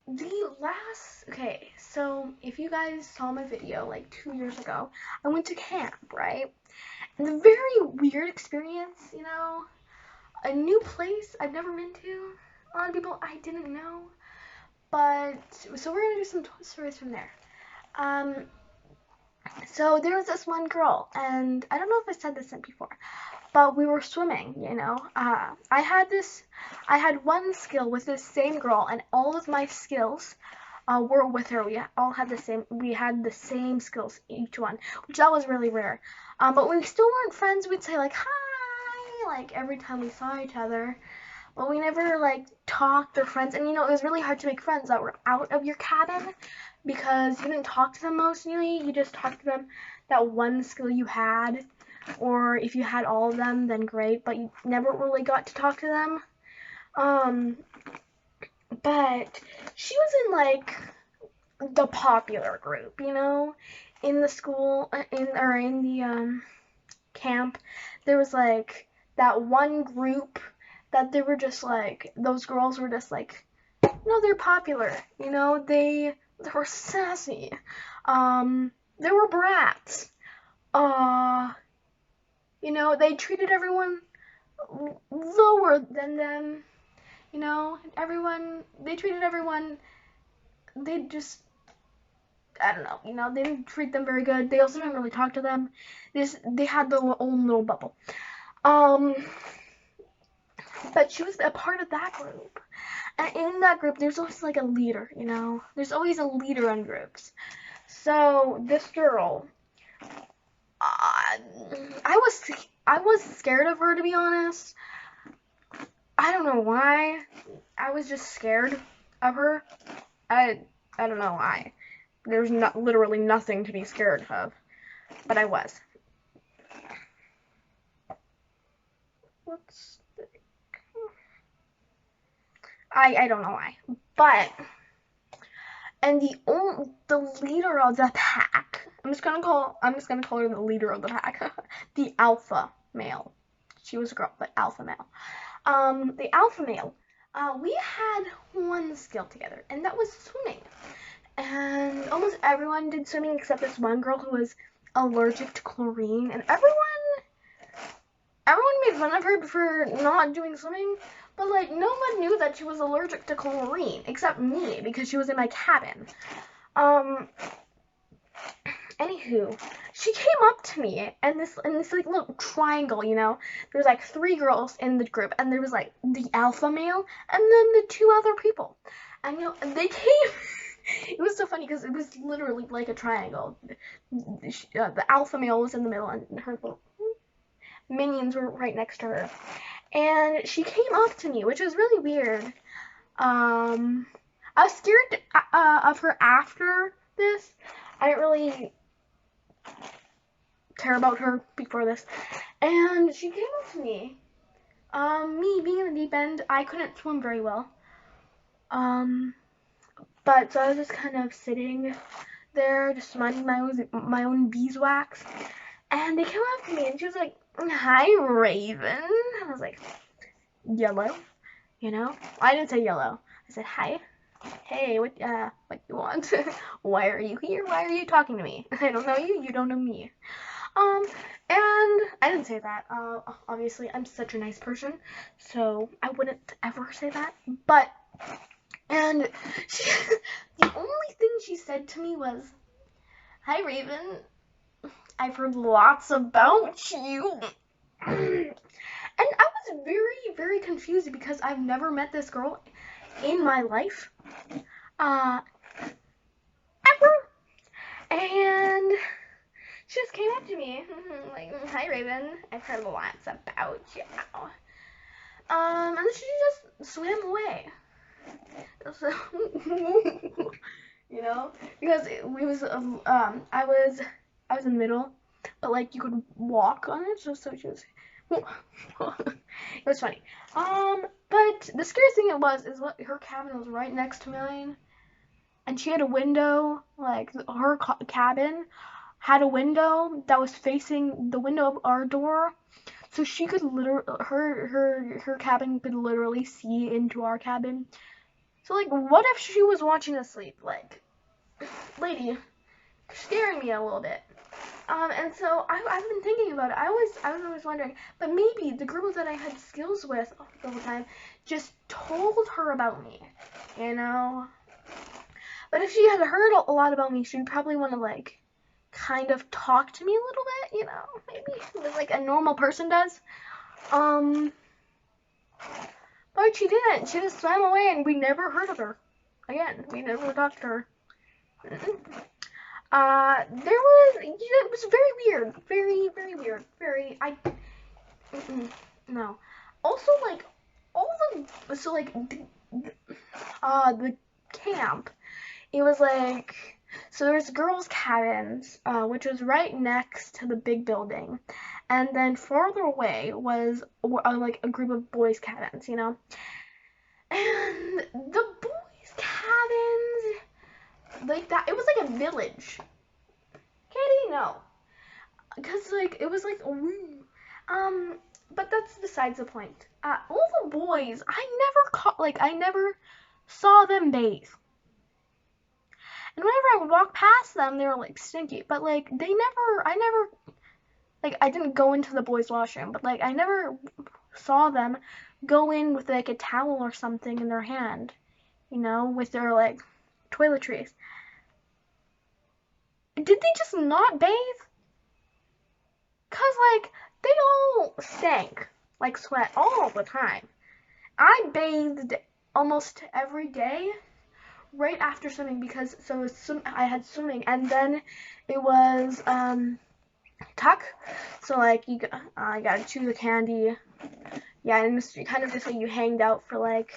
Okay, so if you guys saw my video like 2 years ago, I went to camp, right? And a very weird experience, a new place I've never been to, a lot of people I didn't know, but so we're gonna do some stories from there. Um, so there was this one girl, and I don't know if I said this before, but we were swimming. I had one skill with this same girl, and all of my skills were with her. We had the same skills, each one, which that was really rare. But we still weren't friends. We'd say like hi, like every time we saw each other, but we never like talked or friends. And it was really hard to make friends that were out of your cabin because you didn't talk to them mostly. You just talked to them that one skill you had, or if you had all of them, then great, but you never really got to talk to them. Um, but she was in like the popular group, in the school, in the camp. There was like that one group that they were just like those girls were just like, they're popular, they were sassy. They were brats. Uh, they treated everyone lower than them. They treated everyone, they just, I don't know, they didn't treat them very good. They also didn't really talk to them. They had their own little bubble. Um, but she was a part of that group. And in that group, there's always like a leader, There's always a leader in groups. So this girl, I was scared of her, to be honest. I don't know why. I was just scared of her. I I don't know why. There's literally nothing to be scared of, but I was. Let's. I don't know why, but and the leader of the pack. I'm just gonna call her the leader of the pack, the alpha male. She was a girl, but alpha male. The alpha male. We had one skill together, and that was swimming. And almost everyone did swimming except this one girl who was allergic to chlorine, and everyone made fun of her for not doing swimming, but like no one knew that she was allergic to chlorine except me because she was in my cabin. Um Anywho, she came up to me and this like little triangle, there was like three girls in the group, and there was like the alpha male and then the two other people. And they came. It was so funny because it was literally like a triangle. The alpha male was in the middle, and her little minions were right next to her. And she came up to me, which was really weird. I was scared of her after this. I didn't really care about her before this. And she came up to me. Me being in the deep end, I couldn't swim very well. But so I was just kind of sitting there, just minding my own beeswax. And they came up to me, and she was like, "Hi, Raven." I was like, "Yellow," I didn't say yellow. I said, "Hi." Hey, what you want? Why are you here? Why are you talking to me? I don't know you. You don't know me. And I didn't say that. Obviously, I'm such a nice person, so I wouldn't ever say that. But, and the only thing she said to me was, "Hi, Raven. I've heard lots about you." And I was very, very confused because I've never met this girl in my life. Ever. And she just came up to me, like, "Hi, Raven. I've heard lots about you." And then she just swam away. So, because I was in the middle, but like you could walk on it, so she was. It was funny. But the scariest thing is what her cabin was right next to mine, and she had a window. Like her cabin had a window that was facing the window of our door, so she could her cabin could literally see into our cabin. So, like, what if she was watching us sleep? Like, lady, scaring me a little bit. And so I've been thinking about it. I was always wondering, but maybe the girl that I had skills with all the time just told her about me, you know? But if she had heard a lot about me, she'd probably want to, like, kind of talk to me a little bit, you know? Maybe, like a normal person does. But she didn't. She just swam away and we never heard of her. Again, we never talked to her. It was very weird. Very, very weird. No. Also, like, the camp, it was like, so there's girls' cabins, which was right next to the big building. And then farther away was, like, a group of boys' cabins, you know? And the boys' cabins, like that, it was like a village. Katie, no. Because, like, it was like, but that's besides the point. All the boys, I never saw them bathe. And whenever I would walk past them, they were, like, stinky. But, like, I didn't go into the boys' washroom, but, like, I never saw them go in with, like, a towel or something in their hand, you know, with their, like, toiletries. Did they just not bathe? Cause, like, they all stank like sweat all the time. I bathed almost every day right after swimming because I had swimming, and then it was tuck. So, like, I gotta chew the candy. Yeah, and it's kind of just like you hanged out for like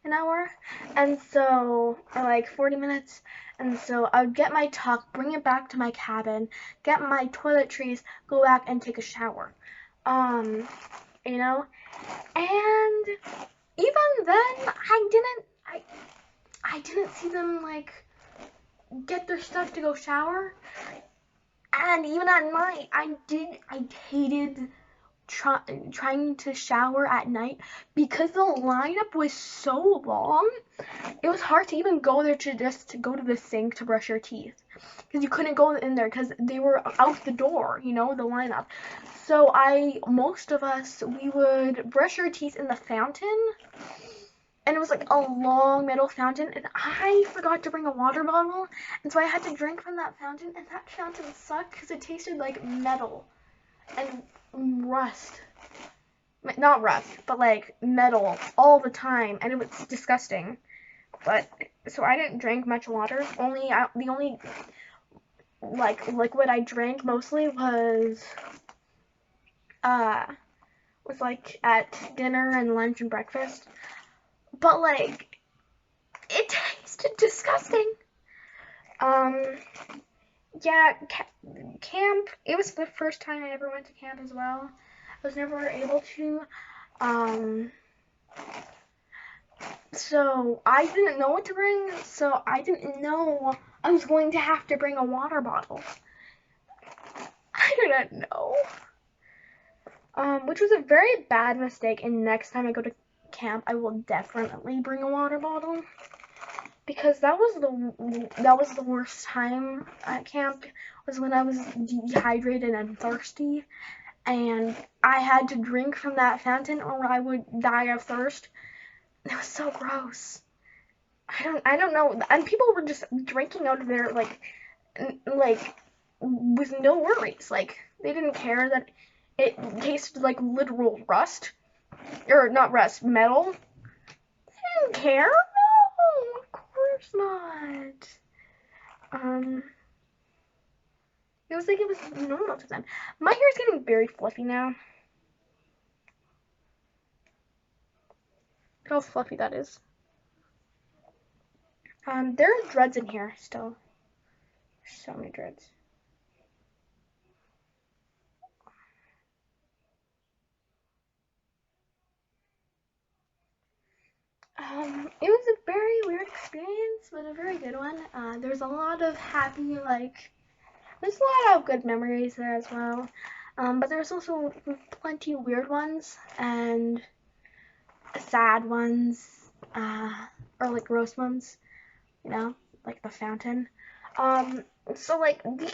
an hour, and so, or like 40 minutes. And so I would get my tuck, bring it back to my cabin, get my toiletries, go back and take a shower. You know? And even then, I didn't see them, like, get their stuff to go shower. And even at night, I hated trying to shower at night because the lineup was so long. It was hard to even go there to go to the sink to brush your teeth because you couldn't go in there because they were out the door, you know, the lineup. So most of us, we would brush our teeth in the fountain, and it was like a long metal fountain, and I forgot to bring a water bottle, and so I had to drink from that fountain, and that fountain sucked because it tasted like metal and rust. Not rust, but like metal all the time, and it was disgusting. But so I didn't drink much water. The only like liquid I drank mostly was like at dinner and lunch and breakfast. But like it tasted disgusting. Yeah, camp. It was the first time I ever went to camp as well. I was never able to. So I didn't know what to bring, so I didn't know I was going to have to bring a water bottle. I didn't know. Which was a very bad mistake, and next time I go to camp, I will definitely bring a water bottle. Because that was the worst time at camp, was when I was dehydrated and thirsty, and I had to drink from that fountain or I would die of thirst. It was so gross. I don't know. And people were just drinking out of there like with no worries. Like, they didn't care that it tasted like literal rust. Or not rust, metal. They didn't care. No, of course not. It was like it was normal to them. My hair is getting very fluffy now. Look how fluffy that is. There are dreads in here still. So many dreads. It was a very weird experience, but a very good one. There's a lot of happy, there's a lot of good memories there as well. But there's also plenty of weird ones and sad ones. or like Rosamund's, you know, like the fountain. So like the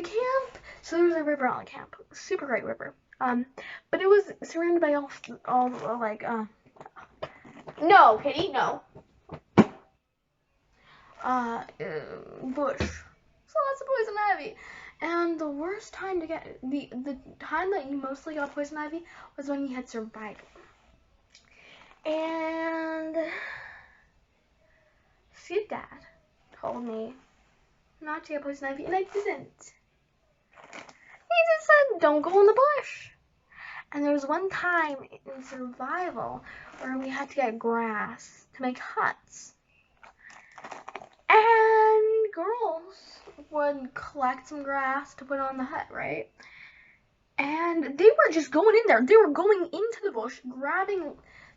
camp, so there was a river on the camp, super great river. But it was surrounded by all like, no, Kitty, no, bush. So lots of poison ivy. And the worst time to get, the time that you mostly got poison ivy was when you had survived. And Dad told me not to get poison ivy, and I didn't. He just said, don't go in the bush. And there was one time in survival where we had to get grass to make huts. And girls would collect some grass to put on the hut, right? And they were just going in there. They were going into the bush, grabbing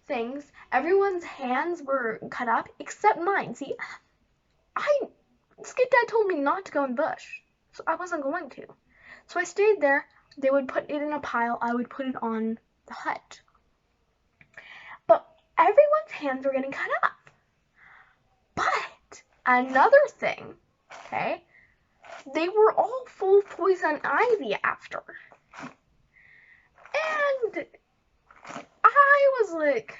things. Everyone's hands were cut up, except mine. See, Skid Dad told me not to go in the bush, so I wasn't going to. So I stayed there. They would put it in a pile. I would put it on the hut. But everyone's hands were getting cut up. But another thing, okay, they were all full of poison ivy after. And I was like,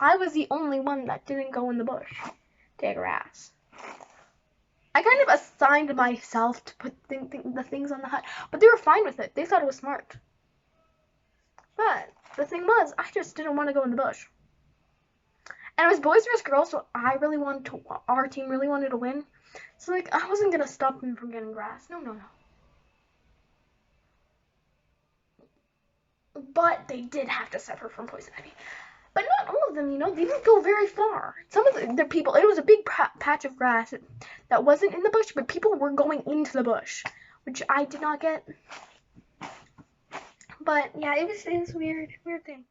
I was the only one that didn't go in the bush to get grass. I kind of assigned myself to put the things on the hut, but they were fine with it. They thought it was smart. But the thing was, I just didn't want to go in the bush. And it was boys versus girls, so our team really wanted to win. So like, I wasn't gonna stop them from getting grass. No. But they did have to suffer from poison ivy. But not all of them, you know, they didn't go very far. Some of the people, it was a big patch of grass that wasn't in the bush, but people were going into the bush, which I did not get. But yeah, it was weird thing.